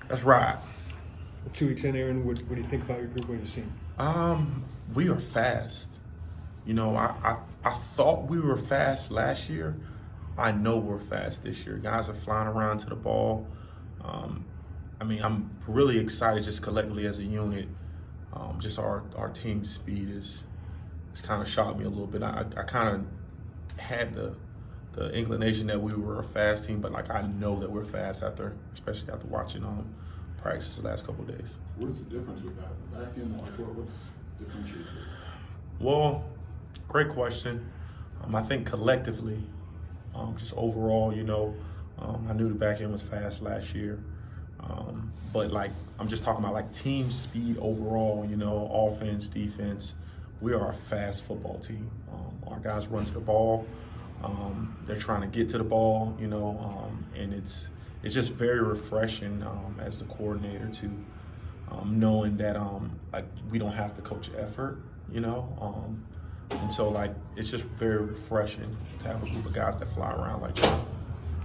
That's right. 2 weeks in, Aaron, what do you think about your group? What have you seen? We are fast. I thought we were fast last year. I know we're fast this year. Guys are flying around to the ball. Um, I'm really excited just collectively as a unit. Just our team speed is kind of shocked me a little bit. I kind of had the inclination that we were a fast team, but like I know that we're fast especially after watching practice the last couple of days. What is the difference with that? The back end, like what's differentiated? Well, great question. I think collectively, just overall, I knew the back end was fast last year. But like, I'm just talking about like team speed overall, offense, defense. We are a fast football team. Our guys run to the ball. They're trying to get to the ball, and it's just very refreshing as the coordinator to knowing that like we don't have to coach effort, and so like it's just very refreshing to have a group of guys that fly around like that.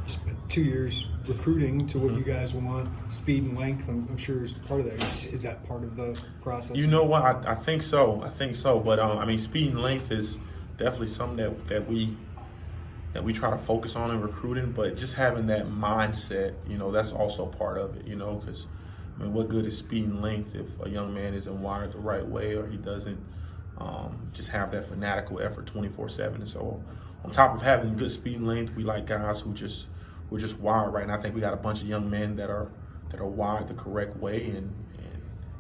You spent 2 years recruiting to what you guys want, speed and length. I'm sure is part of that. Is that part of the process? You know what? I think so. But speed and length is definitely something that we try to focus on in recruiting. But just having that mindset, that's also part of it. Because what good is speed and length if a young man isn't wired the right way or he doesn't just have that fanatical effort 24/7. And so, on top of having good speed and length, we like guys who we're just wired right. And I think we got a bunch of young men that are wired the correct way, and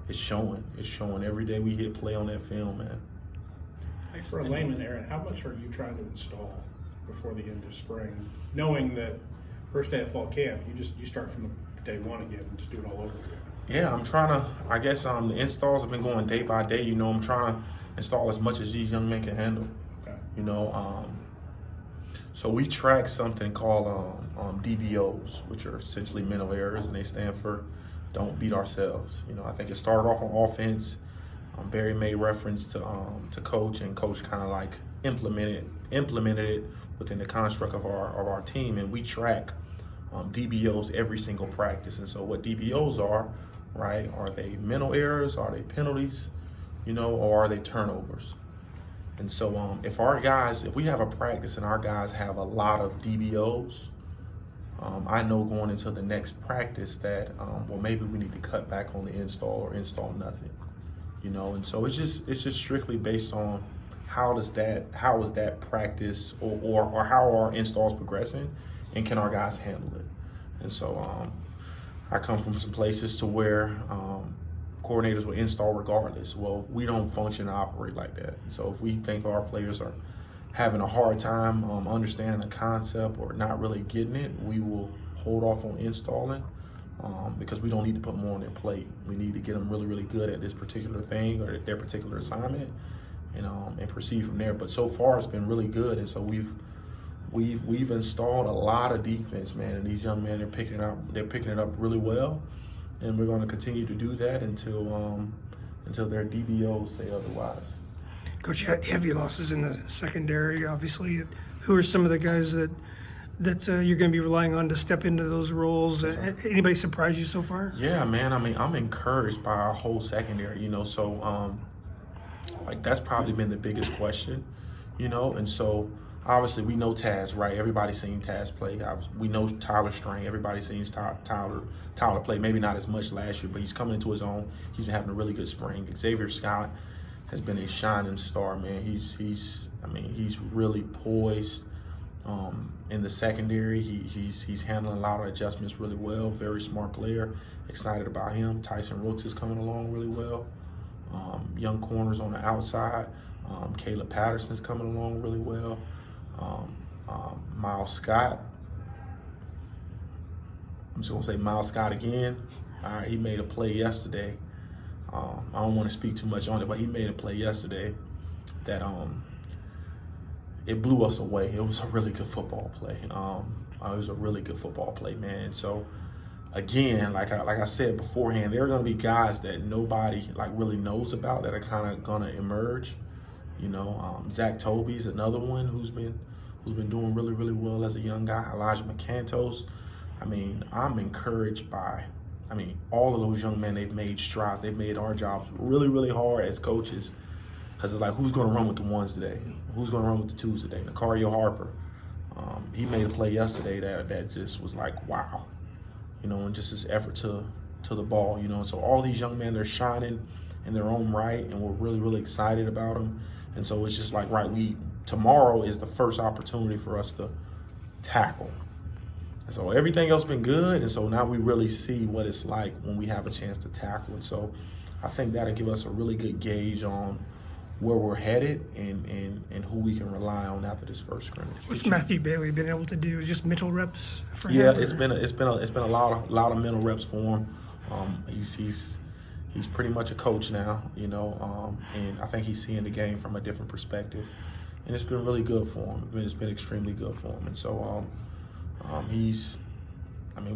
it's showing. It's showing every day we hit play on that film, man. For a layman, Aaron, how much are you trying to install before the end of spring, knowing that first day of fall camp, you start from the day one again and just do it all over again? Yeah, I'm trying to. I guess the installs have been going day by day. I'm trying to install as much as these young men can handle. Okay. So we track something called DBOs, which are essentially mental errors, and they stand for "Don't Beat Ourselves." I think it started off on offense. Barry made reference to coach, and coach kind of like implemented it within the construct of our team, and we track DBOs every single practice. And so what DBOs are, right? Are they mental errors? Are they penalties? Or are they turnovers? And so if we have a practice and our guys have a lot of DBOs, I know going into the next practice that maybe we need to cut back on the install or install nothing. And so it's just strictly based on how is that practice or how are our installs progressing, and can our guys handle it? And so I come from some places to where coordinators will install regardless. Well, we don't function and operate like that. So if we think our players are having a hard time understanding the concept or not really getting it, we will hold off on installing because we don't need to put more on their plate. We need to get them really, really good at this particular thing or at their particular assignment, and proceed from there. But so far, it's been really good, and so we've installed a lot of defense, man. And these young men are picking it up really well, and we're going to continue to do that until their DBOs say otherwise. Coach, you had heavy losses in the secondary, obviously. Who are some of the guys that you're going to be relying on to step into those roles? Anybody surprise you so far? Yeah, man. I'm encouraged by our whole secondary, So, that's probably been the biggest question, And so, obviously, we know Taz, right? Everybody's seen Taz play. We know Tyler Strang. Everybody's seen Tyler play. Maybe not as much last year, but he's coming into his own. He's been having a really good spring. Xavier Scott has been a shining star, man. He's really poised in the secondary. He's handling a lot of adjustments really well. Very smart player. Excited about him. Tyson Rooks is coming along really well. Young corners on the outside. Caleb Patterson's coming along really well. Miles Scott. I'm just going to say Miles Scott again. All right, he made a play yesterday. I don't want to speak too much on it, but he made a play yesterday that it blew us away. It was a really good football play. It was a really good football play, man. So, again, like I said beforehand, there are going to be guys that nobody really knows about that are kind of going to emerge. Zach Tobey's another one who's been doing really, really well as a young guy. Elijah McCantos. I'm encouraged by I mean, all of those young men, they've made strides. They've made our jobs really, really hard as coaches. Because it's like, who's going to run with the ones today? Who's going to run with the twos today? Nicario Harper. He made a play yesterday that just was like, wow. You know, and just his effort to the ball, you know. And so all these young men, they're shining in their own right, and we're really, really excited about them. And so it's just like, right, tomorrow is the first opportunity for us to tackle. And so everything else been good, and so now we really see what it's like when we have a chance to tackle. And so I think that'll give us a really good gauge on where we're headed and who we can rely on after this first scrimmage. What's Matthew Bailey been able to do? Just mental reps for him? Yeah, it's been a lot of mental reps for him. He's pretty much a coach now, you know, and I think he's seeing the game from a different perspective, and it's been really good for him. It's been extremely good for him, and so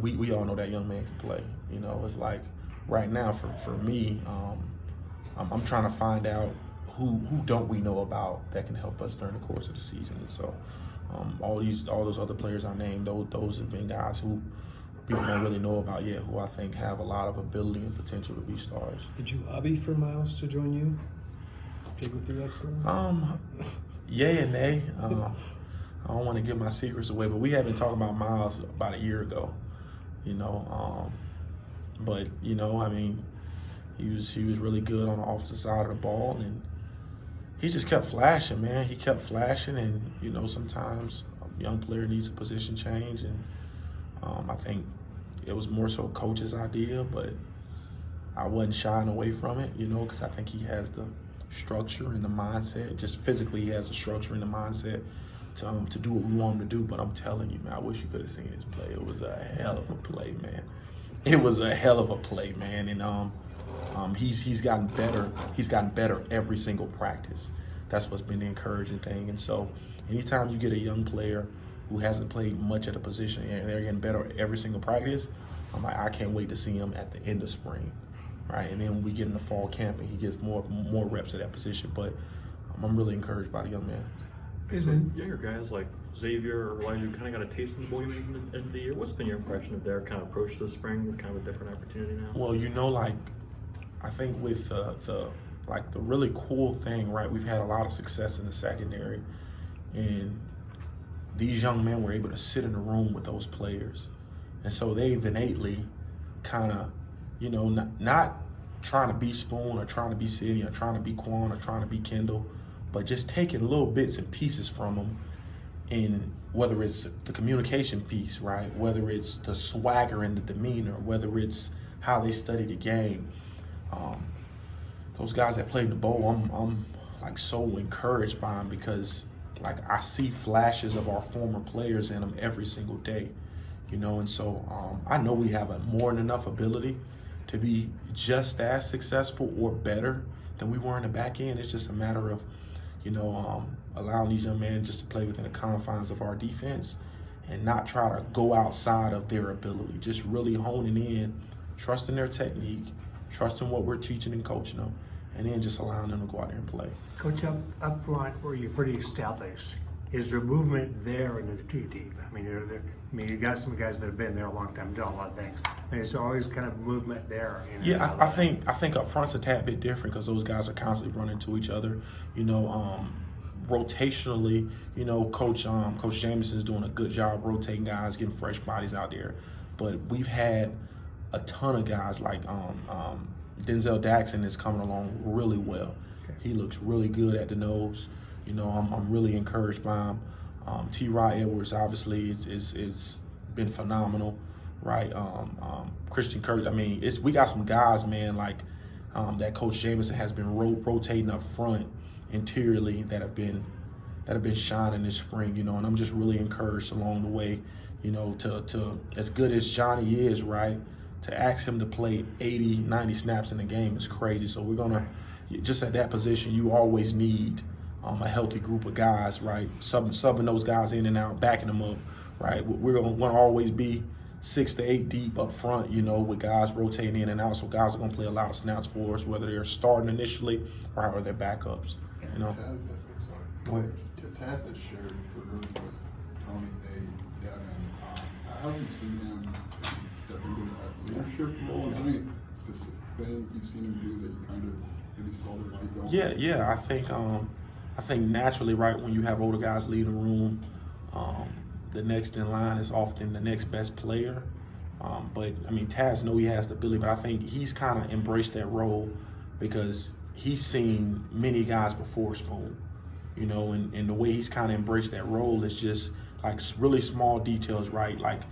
we all know that young man can play. You know, it's like right now for me, I'm trying to find out who don't we know about that can help us during the course of the season. And so all those other players I named, those have been guys who people don't really know about yet, who I think have a lot of ability and potential to be stars. Did you lobby for Miles to join you? Take me through that story. Yay and nay. I don't want to give my secrets away, but we had been talking about Miles about a year ago, you know. But you know, I mean, he was really good on the offensive side of the ball, and he just kept flashing, man. He kept flashing, and you know, sometimes a young player needs a position change, and I think it was more so coach's idea, but I wasn't shying away from it, you know, because I think he has the structure and the mindset. Just physically, he has the structure and the mindset to do what we want him to do. But I'm telling you, man, I wish you could have seen his play. It was a hell of a play, man. It was a hell of a play, man. And he's gotten better. He's gotten better every single practice. That's what's been the encouraging thing. And so anytime you get a young player who hasn't played much at a position and they're getting better every single practice, I'm like, I can't wait to see him at the end of spring, right? And then when we get into fall camp and he gets more reps at that position. But I'm really encouraged by the young man. Is it younger guys like Xavier or Elijah kind of got a taste of the bowl game at the end of the year? What's been your impression of their kind of approach to the spring with kind of a different opportunity now? Well, you know, like I think with the really cool thing, right? We've had a lot of success in the secondary, and these young men were able to sit in the room with those players, and so they've innately kind of, you know, not trying to be Spoon or trying to be Sidney or trying to be Quan or trying to be Kendall, but just taking little bits and pieces from them, in whether it's the communication piece, right? Whether it's the swagger and the demeanor, whether it's how they study the game. Those guys that played in the bowl, I'm like so encouraged by them, because like I see flashes of our former players in them every single day, you know. And so I know we have a more than enough ability to be just as successful or better than we were in the back end. It's just a matter of, you know, allowing these young men just to play within the confines of our defense and not try to go outside of their ability. Just really honing in, trusting their technique, trusting what we're teaching and coaching them, and then just allowing them to go out there and play. Coach, up front, where you're pretty established, is there movement there in the two deep? I mean, you got some guys that have been there a long time, done a lot of things. I mean, is there always kind of movement there? You know? Yeah, I think up front's a tad bit different because those guys are constantly running to each other. You know, rotationally, you know, Coach Jameson's doing a good job rotating guys, getting fresh bodies out there. But we've had a ton of guys like Denzel Daxon is coming along really well. Okay. He looks really good at the nose. You know, I'm really encouraged by him. T-Rod Edwards obviously is been phenomenal, right? Christian Kirk. I mean, we got some guys, man, like that Coach Jameson has been rotating up front interiorly that have been shining this spring. You know, and I'm just really encouraged along the way. You know, to as good as Johnny is, right? To ask him to play 80, 90 snaps in the game is crazy. So we're gonna just at that position, you always need a healthy group of guys, right? Subbing those guys in and out, backing them up, right? We're going to always be 6 to 8 deep up front, you know, with guys rotating in and out. So guys are going to play a lot of snaps for us, whether they're starting initially or they're backups, you know. Taz has shared the room with Tony, Devin. How do you see them step into that leadership role? Is there any specific thing you've seen him do that you kind of maybe saw the light go? Yeah. I think naturally, right, when you have older guys lead a room, the next in line is often the next best player. But I mean, Taz know he has the ability, but I think he's kind of embraced that role because he's seen many guys before Spoon, you know, and the way he's kind of embraced that role is just like really small details, right? Like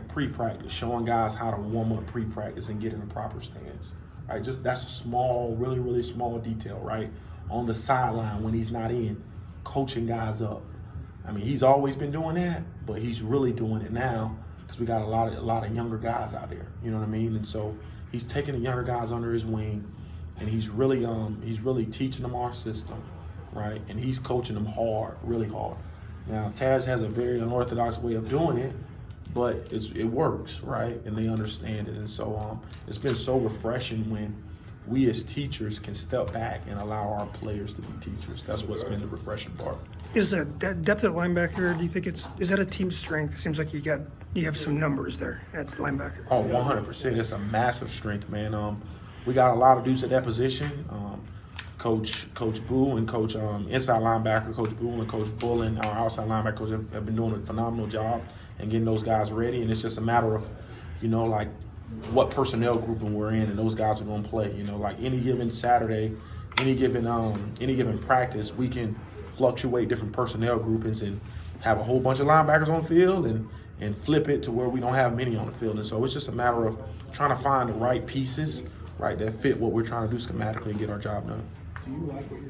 pre-practice, showing guys how to warm up pre-practice and get in the proper stance, right? Just that's a small, really small detail, right? On the sideline when he's not in, coaching guys up. I mean, he's always been doing that, but he's really doing it now because we got a lot of younger guys out there. You know what I mean? And so he's taking the younger guys under his wing, and he's really teaching them our system, right? And he's coaching them hard, really hard. Now Taz has a very unorthodox way of doing it, but it works, right? And they understand it. And so it's been so refreshing when we as teachers can step back and allow our players to be teachers. That's what's been the refreshing part. Is that depth at linebacker? Do you think is that a team strength? It seems like you have some numbers there at linebacker. Oh, 100%. It's a massive strength, man. We got a lot of dudes at that position. Coach Boo and Coach inside linebacker, Coach Boo and Coach Bullen, our outside linebacker coach, have been doing a phenomenal job and getting those guys ready. And it's just a matter of, you know, like what personnel grouping we're in, and those guys are going to play. You know, like any given Saturday, any given practice, we can fluctuate different personnel groupings and have a whole bunch of linebackers on the field and flip it to where we don't have many on the field. And so it's just a matter of trying to find the right pieces, right, that fit what we're trying to do schematically and get our job done. Do you like what you're